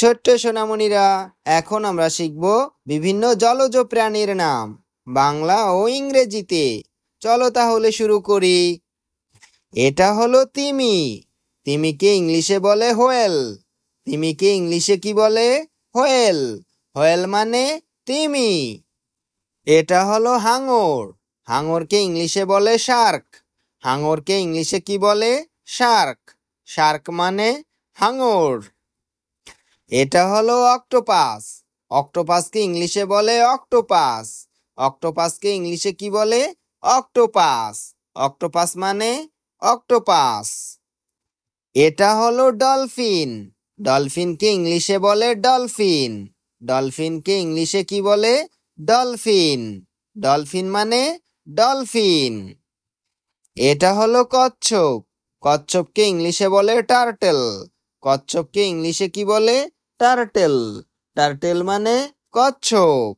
ছোট্ট সোনামণিরা, এখন আমরা শিখব বিভিন্ন জলজ প্রাণীর নাম বাংলা ও ইংরেজিতে। চলো তাহলে শুরু করি। এটা হলো তিমি। তিমিকে ইংলিশে বলে হোয়েল। তিমিকে ইংলিশে কি বলে? হোয়েল। হোয়েল মানে তিমি। এটা হলো হাঙর। হাঙরকে ইংলিশে বলে শার্ক। হাঙরকে ইংলিশে কি বলে? শার্ক। শার্ক মানে হাঙর। এটা হলো অক্টোপাস। অক্টোপাসকে ইংলিশে বলে অক্টোপাস। অক্টোপাসকে ইংলিশে কি বলে? অক্টোপাস। অক্টোপাস মানে অক্টোপাস। এটা হলো ডলফিন। ডলফিনকে ইংলিশে বলে ডলফিন। ডলফিনকে ইংলিশে কি বলে? ডলফিন। ডলফিন মানে ডলফিন। এটা হলো কচ্ছপ। কচ্ছপকে ইংলিশে বলে টার্টেল। কচ্ছপকে ইংলিশে কি বলে? টার্টেল। টার্টেল মানে কচ্ছপ।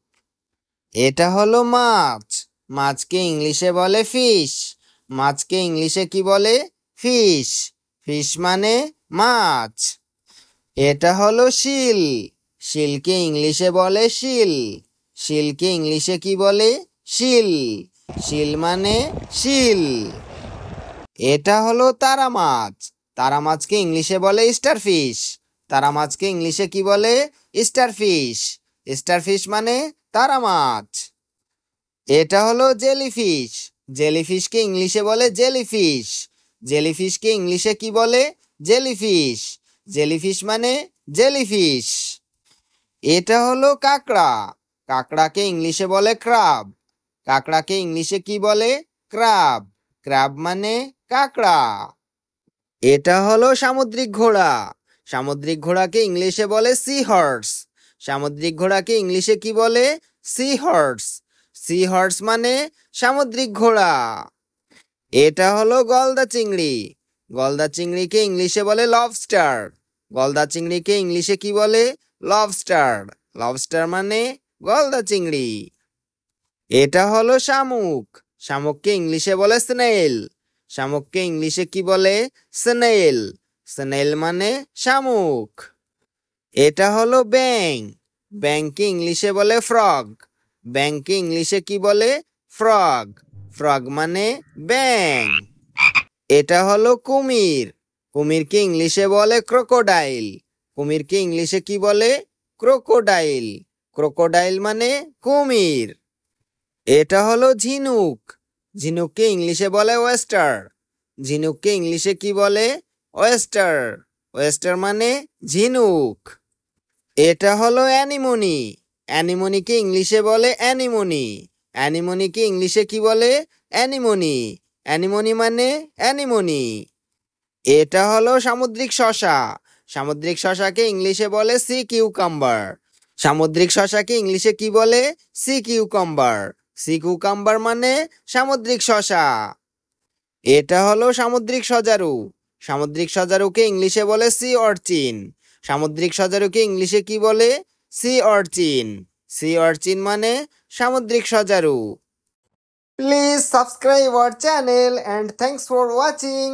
এটা হলো মাছ। মাছকে ইংলিশে বলে ফিশ। মাছকে ইংলিশে কি বলে? ফিশ। ফিশ মানে মাছ। এটা হলো শিল। শিলকে ইংলিশে বলে শিল। শিলকে ইংলিশে কি বলে? শিল। শিল মানে শিল। এটা হলো তারা মাছ। তারা মাছকে ইংলিশে বলে স্টারফিশ। তারা মাছকে ইংলিশে কি বলে? স্টারফিশ। স্টারফিশ মানে তারা মাছ। এটা হলো জেলিফিশ। জেলিফিশকে ইংলিশে বলে জেলিফিশ। জেলিফিশকে ইংলিশে কি বলে? জেলিফিশ। জেলিফিশ মানে জেলিফিশ। এটা হলো কাঁকড়া। কাঁকড়াকে ইংলিশে বলে ক্রাব। কাঁকড়াকে ইংলিশে কি বলে? ক্রাব। ক্রাব মানে কাঁকড়া। এটা হলো সামুদ্রিক ঘোড়া। সামুদ্রিক ঘোড়াকে ইংলিশে বলে সি হর্স। সামুদ্রিক ঘোড়াকে ইংলিশে কি বলে? C horse. সি হর্স মানে সামুদ্রিক ঘোড়া। এটা হলো গলদা চিংড়ি। গলদা চিংড়িকে ইংলিশে বলে লবস্টার। গলদা চিংড়িকে ইংলিশে কি বলে? লবস্টার। লবস্টার মানে গলদা চিংড়ি। এটা হলো শামুক। শামুককে ইংলিশে বলে স্নেইল। শামুককে ইংলিশে কি বলে? স্নেইল। স্নেইল মানে শামুক। এটা হলো ব্যাঙ। ব্যাঙকে ইংলিশে বলে ফ্রগ। ব্যাঙকে ইংলিশে কি বলে? ফ্রগ। ফ্রগ মানে ব্যাঙ। এটা হলো কুমির। কুমিরকে ইংলিশে বলে ক্রোকোডাইল। কুমিরকে ইংলিশে কি বলে? ক্রোকোডাইল। ক্রোকোডাইল মানে কুমির। এটা হলো ঝিনুক। ঝিনুককে ইংলিশে বলে ওয়েস্টার। ঝিনুককে ইংলিশে কি বলে? ওয়েস্টার। ওয়েস্টার মানে ঝিনুক। এটা হলো অ্যানিমনি। অ্যানিমনিকে ইংলিশে বলে অ্যানিমনি। অ্যানিমনিকে ইংলিশে কি বলে? অ্যানিমনি। অ্যানিমনি মানে অ্যানিমনি। এটা হলো সামুদ্রিক শসা। সামুদ্রিক শসাকে ইংলিশে বলে সি কিউকাম্বার। সামুদ্রিক শসাকে ইংলিশে কি বলে? C cucumber. সি কিউকাম্বার মানে সামুদ্রিক শসা। এটা হলো সামুদ্রিক সজারু। সামুদ্রিক সজারুকে ইংলিশে বলে সি অর্চিন। সামুদ্রিক সজারুকে ইংলিশে কি বলে? C urchin. সি অর্চিন মানে সামুদ্রিক সজারু। Please subscribe our channel and thanks for watching.